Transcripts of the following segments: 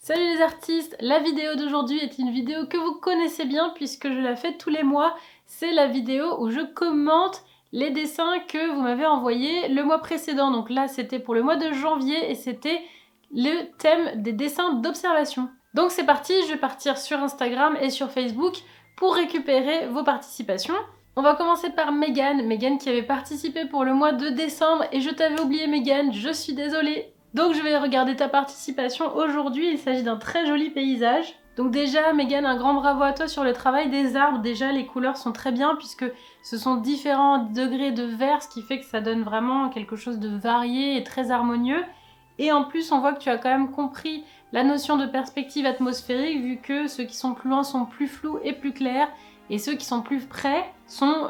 Salut les artistes, la vidéo d'aujourd'hui est une vidéo que vous connaissez bien puisque je la fais tous les mois. C'est la vidéo où je commente les dessins que vous m'avez envoyés le mois précédent. Donc là c'était pour le mois de janvier et c'était le thème des dessins d'observation. Donc c'est parti, je vais partir sur Instagram et sur Facebook pour récupérer vos participations. On va commencer par Megan qui avait participé pour le mois de décembre et je t'avais oublié Megan, je suis désolée. Donc je vais regarder ta participation aujourd'hui, il s'agit d'un très joli paysage. Donc déjà Megan, un grand bravo à toi sur le travail des arbres. Déjà les couleurs sont très bien puisque ce sont différents degrés de vert, ce qui fait que ça donne vraiment quelque chose de varié et très harmonieux. Et en plus on voit que tu as quand même compris la notion de perspective atmosphérique vu que ceux qui sont plus loin sont plus flous et plus clairs et ceux qui sont plus près sont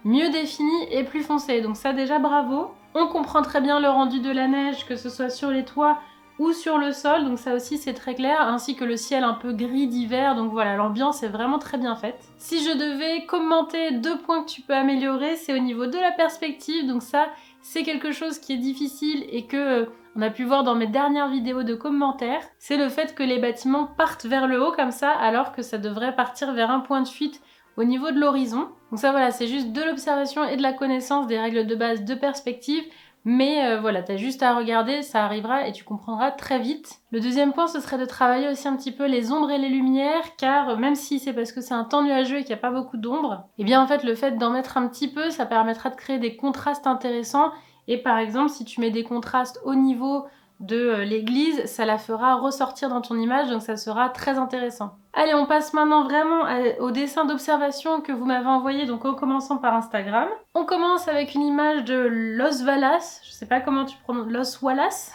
mieux définis et plus foncés. Donc ça déjà bravo. On comprend très bien le rendu de la neige, que ce soit sur les toits ou sur le sol, donc ça aussi c'est très clair, ainsi que le ciel un peu gris d'hiver, donc voilà, l'ambiance est vraiment très bien faite. Si je devais commenter 2 points que tu peux améliorer, c'est au niveau de la perspective, donc ça c'est quelque chose qui est difficile et que on a pu voir dans mes dernières vidéos de commentaires, c'est le fait que les bâtiments partent vers le haut comme ça, alors que ça devrait partir vers un point de fuite au niveau de l'horizon. Donc ça voilà, c'est juste de l'observation et de la connaissance des règles de base de perspective, mais voilà, t'as juste à regarder, ça arrivera et tu comprendras très vite. Le deuxième point, ce serait de travailler aussi un petit peu les ombres et les lumières, car même si c'est parce que c'est un temps nuageux et qu'il n'y a pas beaucoup d'ombre, et bien en fait le fait d'en mettre un petit peu, ça permettra de créer des contrastes intéressants, et par exemple si tu mets des contrastes au niveau de l'église, ça la fera ressortir dans ton image, donc ça sera très intéressant. Allez, on passe maintenant vraiment au dessin d'observation que vous m'avez envoyé, donc en commençant par Instagram. On commence avec une image de Los Valas, je sais pas comment tu prononces, Los Wallace.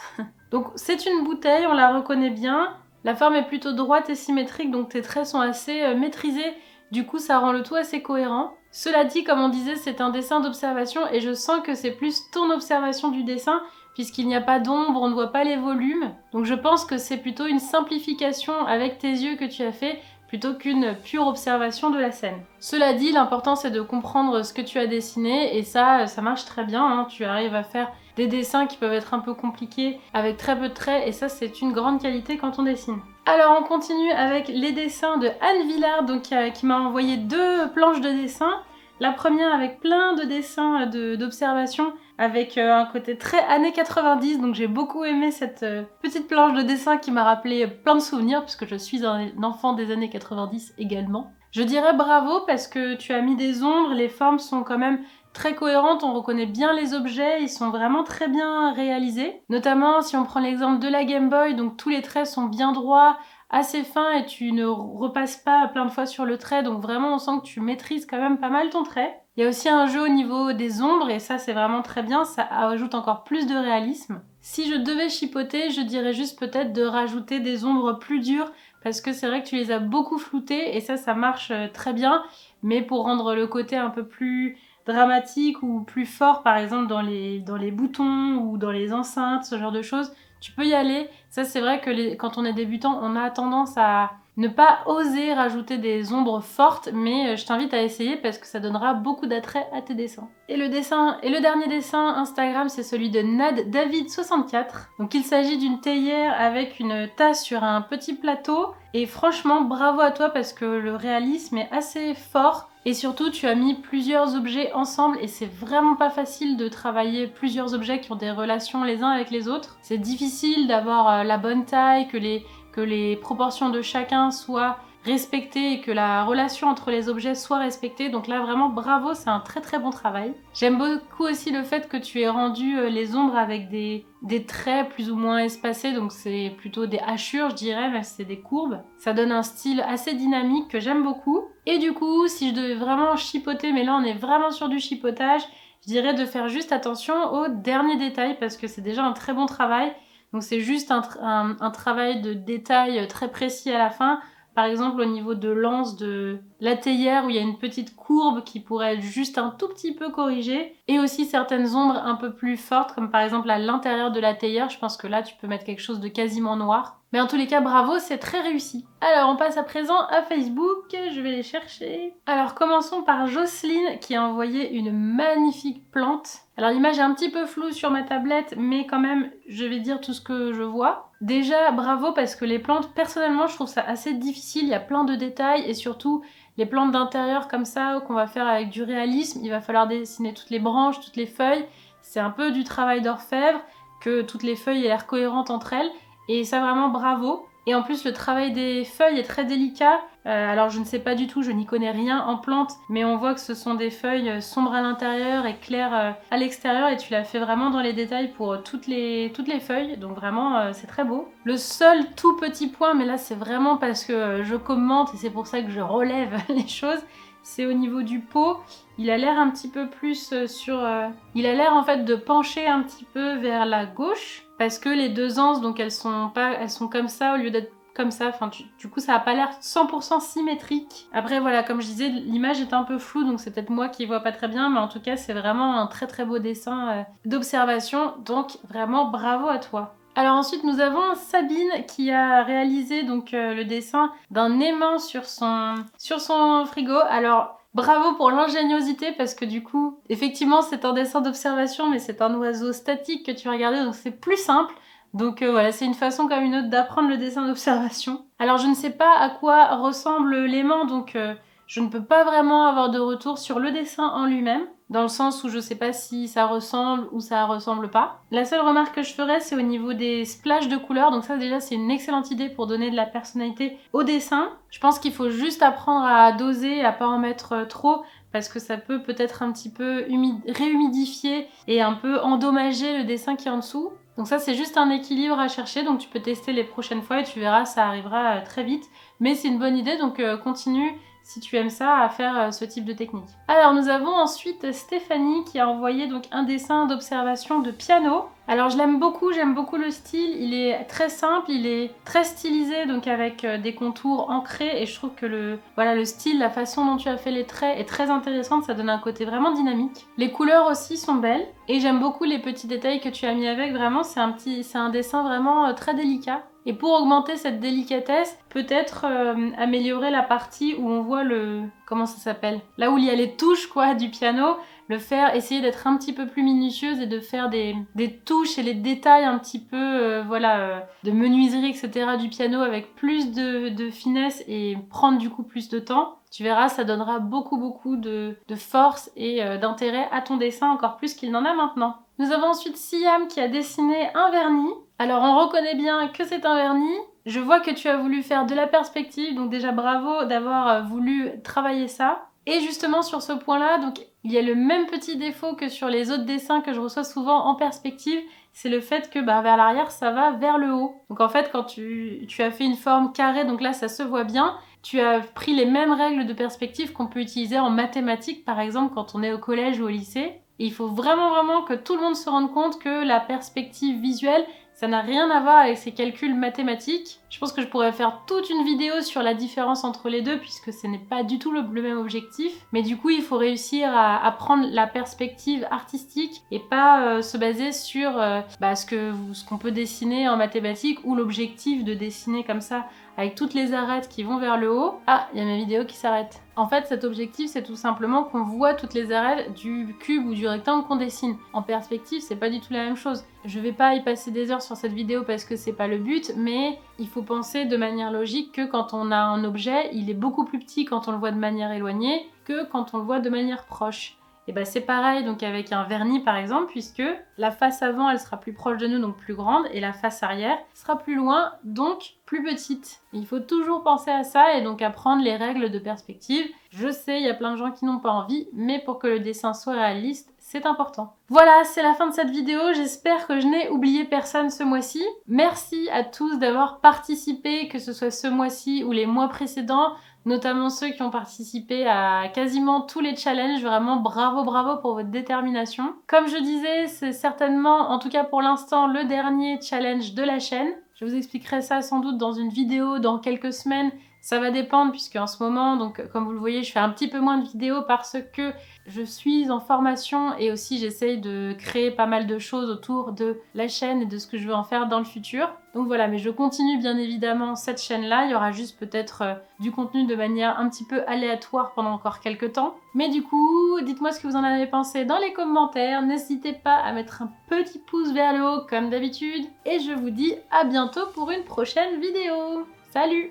Donc c'est une bouteille, on la reconnaît bien. La forme est plutôt droite et symétrique, donc tes traits sont assez maîtrisés, du coup ça rend le tout assez cohérent. Cela dit, comme on disait, c'est un dessin d'observation et je sens que c'est plus ton observation du dessin, puisqu'il n'y a pas d'ombre, on ne voit pas les volumes. Donc je pense que c'est plutôt une simplification avec tes yeux que tu as fait, plutôt qu'une pure observation de la scène. Cela dit, l'important c'est de comprendre ce que tu as dessiné, et ça marche très bien, hein. Tu arrives à faire des dessins qui peuvent être un peu compliqués avec très peu de traits, et ça c'est une grande qualité quand on dessine. Alors on continue avec les dessins de Anne Villard, donc, qui m'a envoyé 2 planches de dessin. La première avec plein de dessins d'observation, avec un côté très années 90, donc j'ai beaucoup aimé cette petite planche de dessin qui m'a rappelé plein de souvenirs, puisque je suis un enfant des années 90 également. Je dirais bravo parce que tu as mis des ombres, les formes sont quand même très cohérentes, on reconnaît bien les objets, ils sont vraiment très bien réalisés. Notamment si on prend l'exemple de la Game Boy, donc tous les traits sont bien droits, assez fins et tu ne repasses pas plein de fois sur le trait, donc vraiment on sent que tu maîtrises quand même pas mal ton trait. Il y a aussi un jeu au niveau des ombres et ça c'est vraiment très bien, ça ajoute encore plus de réalisme. Si je devais chipoter, je dirais juste peut-être de rajouter des ombres plus dures parce que c'est vrai que tu les as beaucoup floutées et ça marche très bien, mais pour rendre le côté un peu plus dramatique ou plus fort, par exemple dans les boutons ou dans les enceintes, ce genre de choses, tu peux y aller. Ça c'est vrai que quand on est débutant, on a tendance à ne pas oser rajouter des ombres fortes, mais je t'invite à essayer parce que ça donnera beaucoup d'attrait à tes dessins. Et le dernier dessin Instagram, c'est celui de Nad David 64. Donc il s'agit d'une théière avec une tasse sur un petit plateau. Et franchement, bravo à toi parce que le réalisme est assez fort. Et surtout, tu as mis plusieurs objets ensemble et c'est vraiment pas facile de travailler plusieurs objets qui ont des relations les uns avec les autres. C'est difficile d'avoir la bonne taille, que les proportions de chacun soient respectées et que la relation entre les objets soit respectée. Donc là vraiment bravo, c'est un très très bon travail. J'aime beaucoup aussi le fait que tu aies rendu les ombres avec des traits plus ou moins espacés, donc c'est plutôt des hachures je dirais, mais c'est des courbes. Ça donne un style assez dynamique que j'aime beaucoup. Et du coup, si je devais vraiment chipoter, mais là on est vraiment sur du chipotage, je dirais de faire juste attention aux derniers détails parce que c'est déjà un très bon travail. Donc c'est juste un travail de détail très précis à la fin. Par exemple au niveau de l'anse de la théière où il y a une petite courbe qui pourrait être juste un tout petit peu corrigée. Et aussi certaines ombres un peu plus fortes comme par exemple à l'intérieur de la théière. Je pense que là tu peux mettre quelque chose de quasiment noir. Mais en tous les cas bravo, c'est très réussi. Alors on passe à présent à Facebook, je vais les chercher. Alors commençons par Jocelyne qui a envoyé une magnifique plante. Alors l'image est un petit peu floue sur ma tablette mais quand même je vais dire tout ce que je vois. Déjà, bravo parce que les plantes, personnellement, je trouve ça assez difficile. Il y a plein de détails et surtout, les plantes d'intérieur comme ça, qu'on va faire avec du réalisme, il va falloir dessiner toutes les branches, toutes les feuilles. C'est un peu du travail d'orfèvre, que toutes les feuilles aient l'air cohérentes entre elles. Et ça, vraiment, bravo. Et en plus, le travail des feuilles est très délicat. Alors, je ne sais pas du tout, je n'y connais rien en plantes, mais on voit que ce sont des feuilles sombres à l'intérieur et claires à l'extérieur, et tu l'as fait vraiment dans les détails pour toutes les feuilles, donc vraiment, c'est très beau. Le seul tout petit point, mais là, c'est vraiment parce que je commente, et c'est pour ça que je relève les choses, c'est au niveau du pot. Il a l'air un petit peu plus il a l'air en fait de pencher un petit peu vers la gauche, parce que les deux anses, donc elles sont comme ça au lieu d'être comme ça. Enfin, du coup, ça n'a pas l'air 100% symétrique. Après, voilà, comme je disais, l'image est un peu floue, donc c'est peut-être moi qui vois pas très bien, mais en tout cas, c'est vraiment un très très beau dessin d'observation, donc vraiment bravo à toi. Alors ensuite, nous avons Sabine qui a réalisé donc le dessin d'un aimant sur son frigo. Alors, bravo pour l'ingéniosité parce que du coup, effectivement, c'est un dessin d'observation, mais c'est un oiseau statique que tu as regardé, donc c'est plus simple. Donc voilà, c'est une façon comme une autre d'apprendre le dessin d'observation. Alors je ne sais pas à quoi ressemble l'aimant, donc je ne peux pas vraiment avoir de retour sur le dessin en lui-même, dans le sens où je ne sais pas si ça ressemble ou ça ressemble pas. La seule remarque que je ferais, c'est au niveau des splashes de couleurs, donc ça déjà c'est une excellente idée pour donner de la personnalité au dessin. Je pense qu'il faut juste apprendre à doser, à pas en mettre trop, parce que ça peut peut-être un petit peu réhumidifier et un peu endommager le dessin qui est en dessous. Donc ça, c'est juste un équilibre à chercher, donc tu peux tester les prochaines fois et tu verras, ça arrivera très vite. Mais c'est une bonne idée, donc continue, si tu aimes ça, à faire ce type de technique. Alors, nous avons ensuite Stéphanie qui a envoyé donc un dessin d'observation de piano. Alors, je l'aime beaucoup, j'aime beaucoup le style. Il est très simple, il est très stylisé, donc avec des contours ancrés. Et je trouve que le style, la façon dont tu as fait les traits est très intéressante. Ça donne un côté vraiment dynamique. Les couleurs aussi sont belles. Et j'aime beaucoup les petits détails que tu as mis avec. Vraiment, c'est un dessin vraiment très délicat. Et pour augmenter cette délicatesse, peut-être améliorer la partie où on voit comment ça s'appelle? Là où il y a les touches quoi du piano, essayer d'être un petit peu plus minutieuse et de faire des touches et les détails un petit peu, de menuiserie, etc. du piano avec plus de finesse et prendre du coup plus de temps. Tu verras, ça donnera beaucoup de force et d'intérêt à ton dessin, encore plus qu'il n'en a maintenant. Nous avons ensuite Siam qui a dessiné un vernis. Alors on reconnaît bien que c'est un vernis. Je vois que tu as voulu faire de la perspective, donc déjà bravo d'avoir voulu travailler ça. Et justement sur ce point-là, donc il y a le même petit défaut que sur les autres dessins que je reçois souvent en perspective, c'est le fait que vers l'arrière ça va vers le haut. Donc en fait quand tu as fait une forme carrée, donc là ça se voit bien, tu as pris les mêmes règles de perspective qu'on peut utiliser en mathématiques par exemple quand on est au collège ou au lycée. Et il faut vraiment que tout le monde se rende compte que la perspective visuelle, ça n'a rien à voir avec ces calculs mathématiques. Je pense que je pourrais faire toute une vidéo sur la différence entre les deux puisque ce n'est pas du tout le même objectif. Mais du coup, il faut réussir à prendre la perspective artistique et pas se baser sur ce qu'on peut dessiner en mathématiques ou l'objectif de dessiner comme ça avec toutes les arêtes qui vont vers le haut. Ah, il y a ma vidéo qui s'arrête. En fait, cet objectif, c'est tout simplement qu'on voit toutes les arêtes du cube ou du rectangle qu'on dessine. En perspective, c'est pas du tout la même chose. Je vais pas y passer des heures sur cette vidéo parce que c'est pas le but, mais il faut penser de manière logique que quand on a un objet, il est beaucoup plus petit quand on le voit de manière éloignée que quand on le voit de manière proche. Et c'est pareil donc avec un vernis par exemple, puisque la face avant elle sera plus proche de nous, donc plus grande, et la face arrière sera plus loin, donc plus petite. Et il faut toujours penser à ça et donc apprendre les règles de perspective. Je sais, il y a plein de gens qui n'ont pas envie, mais pour que le dessin soit réaliste, c'est important. Voilà, c'est la fin de cette vidéo. J'espère que je n'ai oublié personne ce mois-ci. Merci à tous d'avoir participé, que ce soit ce mois-ci ou les mois précédents, notamment ceux qui ont participé à quasiment tous les challenges. Vraiment bravo pour votre détermination. Comme je disais, c'est certainement, en tout cas pour l'instant, le dernier challenge de la chaîne. Je vous expliquerai ça sans doute dans une vidéo dans quelques semaines, Ça va dépendre puisque en ce moment, donc comme vous le voyez, je fais un petit peu moins de vidéos parce que je suis en formation et aussi j'essaye de créer pas mal de choses autour de la chaîne et de ce que je veux en faire dans le futur. Donc voilà, mais je continue bien évidemment cette chaîne-là. Il y aura juste peut-être du contenu de manière un petit peu aléatoire pendant encore quelques temps. Mais du coup, dites-moi ce que vous en avez pensé dans les commentaires. N'hésitez pas à mettre un petit pouce vers le haut comme d'habitude. Et je vous dis à bientôt pour une prochaine vidéo. Salut!